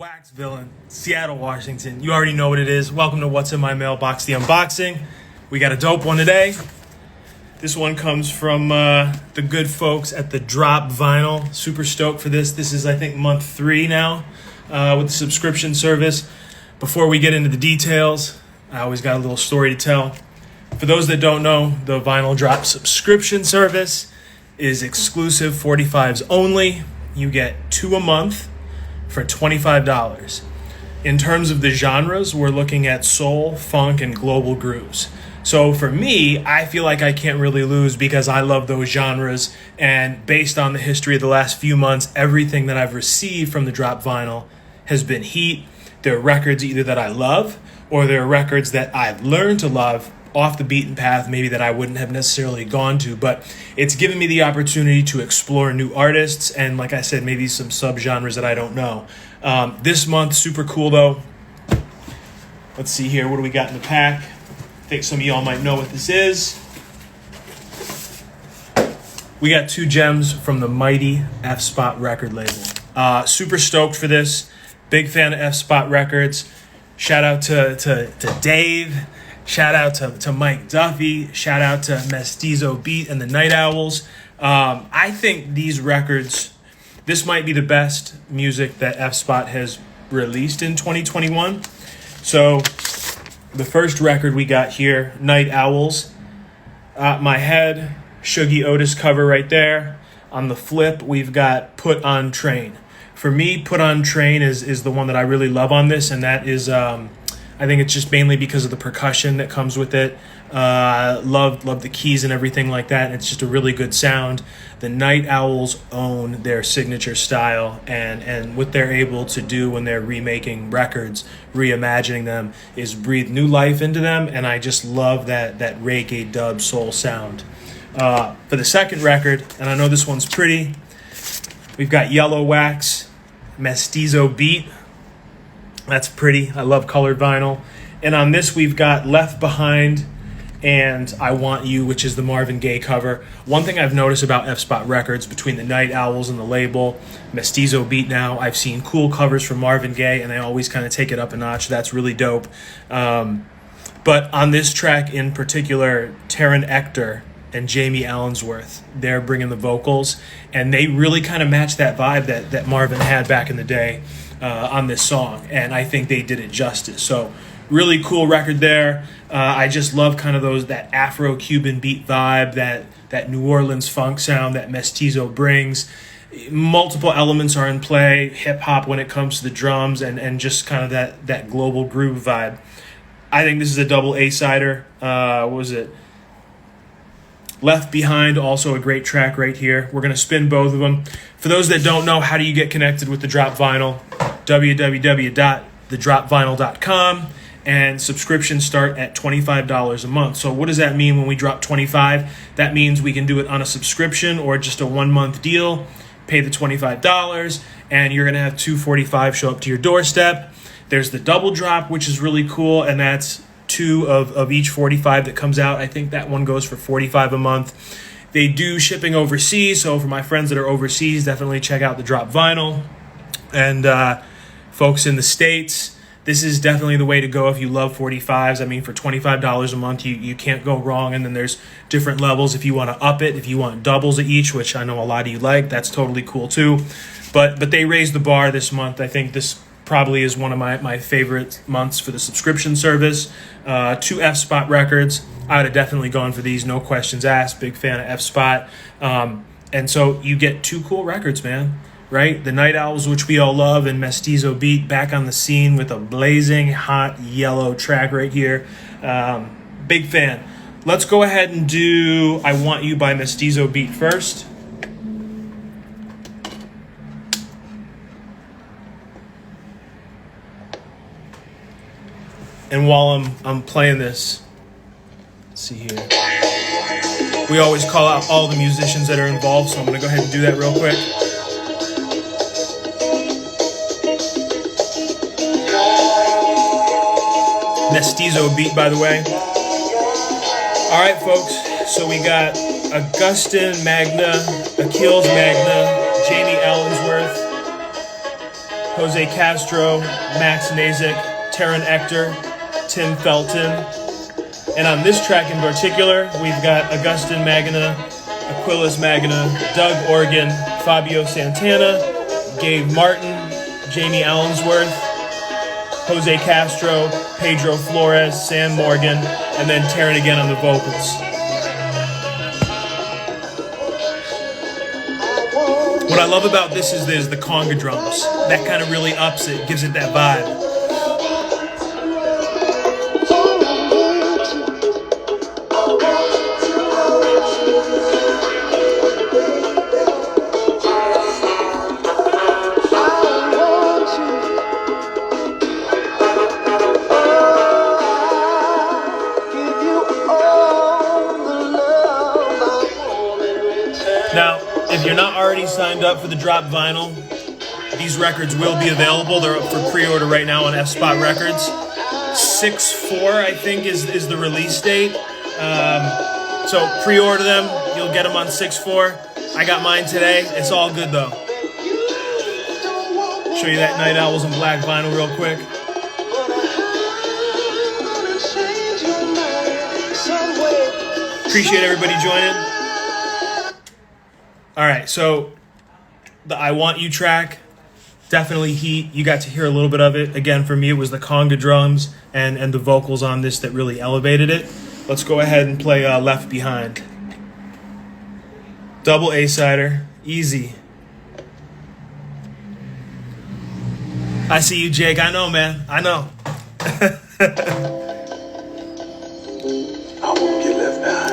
Waxvillain, Seattle, Washington. You already know what it is. Welcome to What's in My Mailbox, the unboxing. We got a dope one today. This one comes from the good folks at the Drop Vinyl. Super stoked for this. This is, I think, month 3 now with the subscription service. Before we get into the details, I always got a little story to tell. For those that don't know, the Vinyl Drop subscription service is exclusive 45s only. You get 2 a month for $25. In terms of the genres, we're looking at soul, funk, and global grooves. So for me, I feel like I can't really lose because I love those genres. And based on the history of the last few months, everything that I've received from the Drop Vinyl has been heat. They're records either that I love or they're records that I've learned to love off the beaten path, maybe that I wouldn't have necessarily gone to, but it's given me the opportunity to explore new artists and, like I said, maybe some subgenres that I don't know. This month, super cool though. Let's see here, what do we got in the pack? I think some of y'all might know what this is. We got 2 gems from the mighty F-Spot record label. Super stoked for this. Big fan of F-Spot Records. Shout out to Dave. Shout out to Mike Duffy. Shout out to Mestizo Beat and the Night Owls. I think these records, this might be the best music that F-Spot has released in 2021. So the first record we got here, Night Owls. My Head, Shuggy Otis cover right there. On the flip, we've got Put on Train. For me, Put on Train is the one that I really love on this, and that is... I think it's just mainly because of the percussion that comes with it. Love the keys and everything like that. And it's just a really good sound. The Night Owls own their signature style, and what they're able to do when they're remaking records, reimagining them, is breathe new life into them. And I just love that reggae dub soul sound. For the second record, and I know this one's pretty, we've got Yellow Wax, Mestizo Beat. That's pretty. I love colored vinyl. And on this, we've got Left Behind and I Want You, which is the Marvin Gaye cover. One thing I've noticed about F-Spot Records, between the Night Owls and the label, Mestizo Beat now, I've seen cool covers from Marvin Gaye, and they always kind of take it up a notch. That's really dope. But on this track in particular, Taryn Ector and Jamie Allensworth, they're bringing the vocals, and they really kind of match that vibe that Marvin had back in the day. On this song, and I think they did it justice. So really cool record there. I just love kind of that Afro-Cuban beat vibe, that New Orleans funk sound that Mestizo brings. Multiple elements are in play, hip-hop when it comes to the drums, and just kind of that global groove vibe. I think this is a double A-sider. What was it? Left Behind, also a great track right here. We're going to spin both of them. For those that don't know, how do you get connected with the Drop Vinyl? www.thedropvinyl.com, and subscriptions start at $25 a month. So what does that mean when we drop 25? That means we can do it on a subscription or just a 1-month deal. Pay the $25, and you're going to have 245 show up to your doorstep. There's the double drop, which is really cool, and that's 2 of each 45 that comes out. I think that one goes for $45 a month. They do shipping overseas, so for my friends that are overseas, definitely check out the Drop Vinyl. And folks in the States, this is definitely the way to go if you love 45s. I mean, for $25 a month, you can't go wrong. And then there's different levels if you want to up it, if you want doubles of each, which I know a lot of you like. That's totally cool too. But they raised the bar this month. I think this probably is one of my favorite months for the subscription service. 2 F-Spot records. I would have definitely gone for these, no questions asked. Big fan of F-Spot. And so you get 2 cool records, man. Right? The Night Owls, which we all love, and Mestizo Beat back on the scene with a blazing hot yellow track right here. Big fan. Let's go ahead and do I Want You by Mestizo Beat first. And while I'm playing this, let's see here. We always call out all the musicians that are involved, so I'm going to go ahead and do that real quick. Mestizo Beat, by the way. All right, folks. So we got Augustin Magna, Achilles Magna, Jamie Allensworth, Jose Castro, Max Nazik, Taron Ector, Tim Felton. And on this track in particular, we've got Augustin Magana, Aquilas Magana, Doug Organ, Fabio Santana, Gabe Martin, Jamie Allensworth, Jose Castro, Pedro Flores, Sam Morgan, and then Taron again on the vocals. What I love about this is there's the conga drums. That kind of really ups it, gives it that vibe. Now, if you're not already signed up for the drop vinyl, these records will be available. They're up for pre-order right now on F-Spot Records. 6/4, I think, is the release date. So pre-order them. You'll get them on 6/4. I got mine today. It's all good, though. Show you that Night Owls in Black vinyl real quick. Appreciate everybody joining. All right, so the I Want You track, definitely heat. You got to hear a little bit of it. Again, for me, it was the conga drums and the vocals on this that really elevated it. Let's go ahead and play Left Behind. Double A-sider, easy. I see you, Jake. I know, man. I know.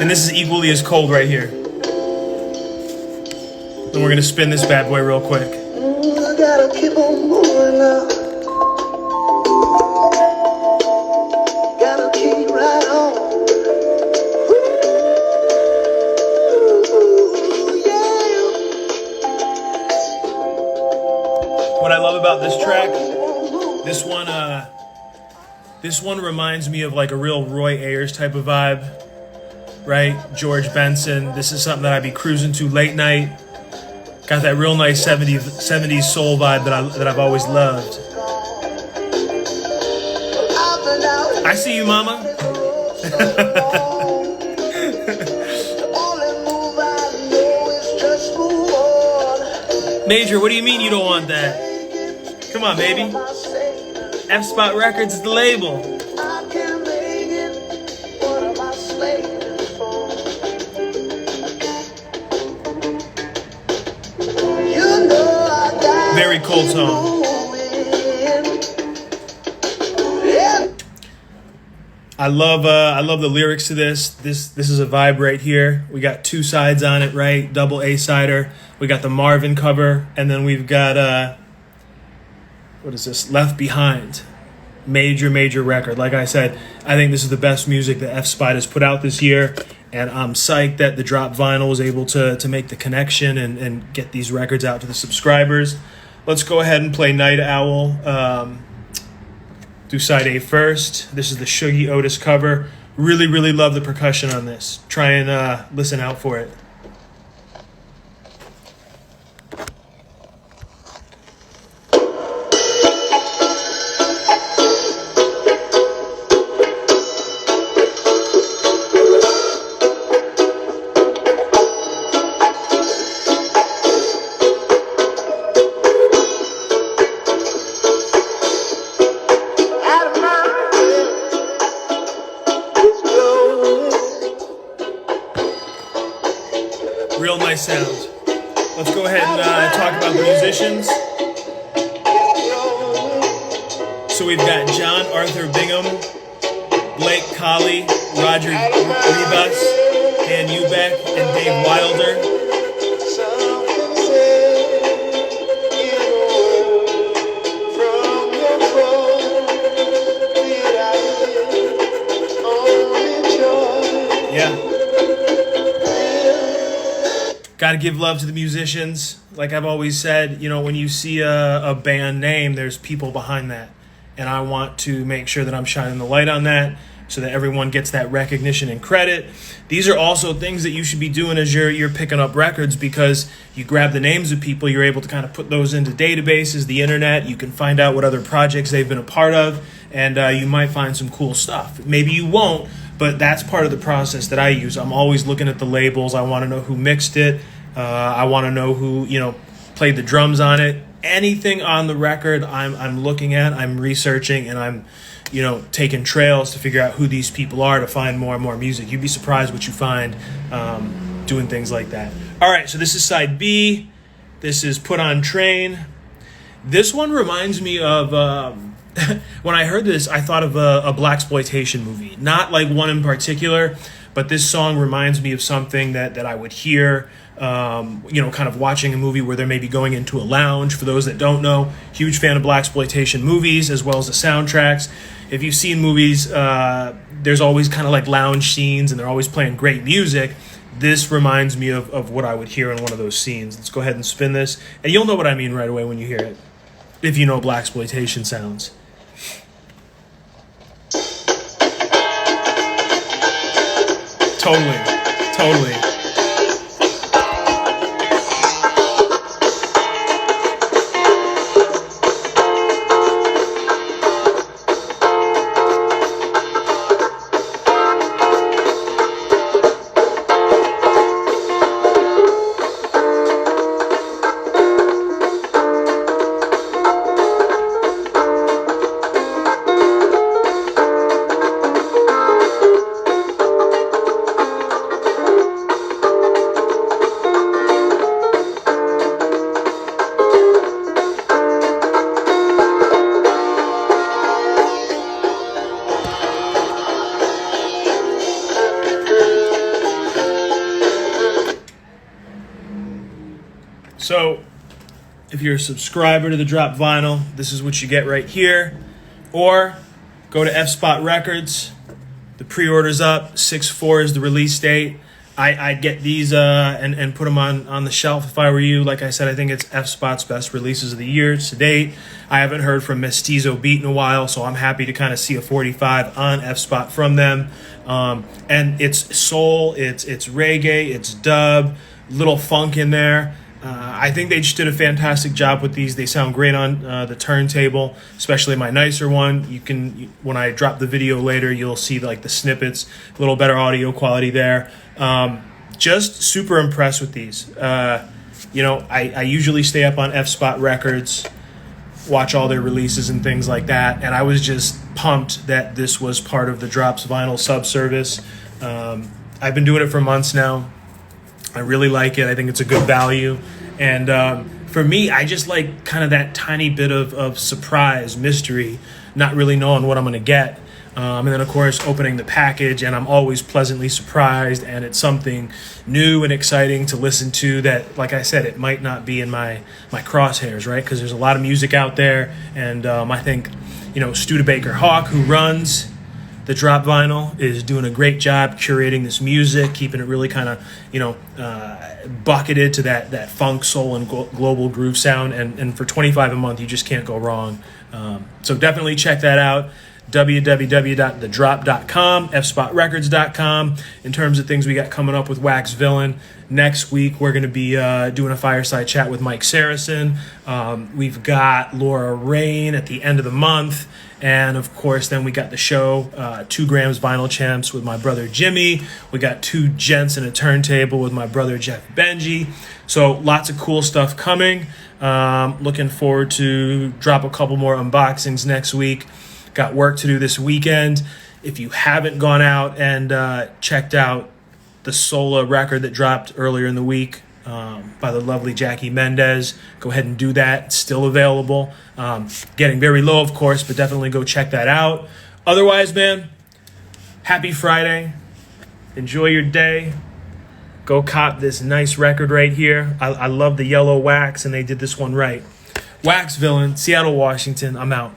And this is equally as cold right here. And we're gonna spin this bad boy real quick. I gotta keep on moving now. Gotta keep right on. Ooh, yeah. What I love about this track, this one reminds me of like a real Roy Ayers type of vibe, right? George Benson. This is something that I'd be cruising to late night. Got that real nice 70s soul vibe that I've always loved. I see you, mama. Major, what do you mean you don't want that? Come on, baby. F-Spot Records is the label. Very cold tone. I love the lyrics to this. This is a vibe right here. We got two sides on it, right? Double A-sider. We got the Marvin cover, and then we've got what is this? Left Behind. Major record. Like I said, I think this is the best music that F-Spot has put out this year, and I'm psyched that the Drop Vinyl was able to make the connection and get these records out to the subscribers. Let's go ahead and play Night Owl. Do side A first. This is the Shuggy Otis cover. Really love the percussion on this. Try and listen out for it. Real nice sound. Let's go ahead and talk about the musicians. So we've got John Arthur Bigham, Blake Colley, Roger Ribas, Dan Ubeck, and Dave Wilder. Yeah. Got to give love to the musicians. Like I've always said, you know, when you see a band name, there's people behind that. And I want to make sure that I'm shining the light on that. so that everyone gets that recognition and credit. These are also things that you should be doing as you're picking up records, because you grab the names of people, you're able to kind of put those into databases, the internet. You can find out what other projects they've been a part of, and you might find some cool stuff. Maybe you won't, but that's part of the process that I use. I'm always looking at the labels. I want to know who mixed it. I want to know who, played the drums on it. Anything on the record I'm looking at, I'm researching, and I'm taking trails to figure out who these people are to find more and more music. You'd be surprised what you find doing things like that. All right, so this is side B. This is Put on Train. This one reminds me of when I heard this, I thought of a blaxploitation movie. Not like one in particular, but this song reminds me of something that I would hear, kind of watching a movie where they're maybe going into a lounge. For those that don't know, huge fan of blaxploitation movies as well as the soundtracks. If you've seen movies, there's always kind of like lounge scenes, and they're always playing great music. This reminds me of what I would hear in one of those scenes. Let's go ahead and spin this, and you'll know what I mean right away when you hear it, if you know blaxploitation sounds. Totally. So, if you're a subscriber to the Drop Vinyl, this is what you get right here. Or go to F-Spot Records. The pre-order's up. 6/4 is the release date. I'd get these and put them on the shelf if I were you. Like I said, I think it's F-Spot's best releases of the year to date. I haven't heard from Mestizo Beat in a while, so I'm happy to kind of see a 45 on F-Spot from them. And it's soul, it's reggae, it's dub, little funk in there. I think they just did a fantastic job with these. They sound great on the turntable, especially my nicer one. When I drop the video later, you'll see like the snippets, a little better audio quality there. Just super impressed with these. I usually stay up on F-Spot Records, watch all their releases and things like that, and I was just pumped that this was part of the Drops Vinyl subservice. I've been doing it for months now. I really like it. I think it's a good value. And for me, I just like kind of that tiny bit of surprise, mystery, not really knowing what I'm going to get. And then, of course, opening the package, and I'm always pleasantly surprised, and it's something new and exciting to listen to that, like I said, it might not be in my crosshairs, right? Because there's a lot of music out there, and I think, Studebaker Hawk, who runs the Drop Vinyl, is doing a great job curating this music, keeping it really kind of, bucketed to that funk, soul, and global groove sound. And for $25 a month, you just can't go wrong. So definitely check that out. www.thedrop.com, fspotrecords.com. In terms of things we got coming up with Waxvillain, next week we're going to be doing a fireside chat with Mike Saracen. We've got Laura Rain at the end of the month. And, of course, then we got the show, 2 Grams Vinyl Champs with my brother Jimmy. We got 2 Gents and a Turntable with my brother Jeff Benji. So lots of cool stuff coming. Looking forward to drop a couple more unboxings next week. Got work to do this weekend. If you haven't gone out and checked out the Sola record that dropped earlier in the week by the lovely Jackie Mendez, go ahead and do that. It's still available. Getting very low, of course, but definitely go check that out. Otherwise, man, happy Friday. Enjoy your day. Go cop this nice record right here. I love the yellow wax, and they did this one right. Waxvillain, Seattle, Washington. I'm out.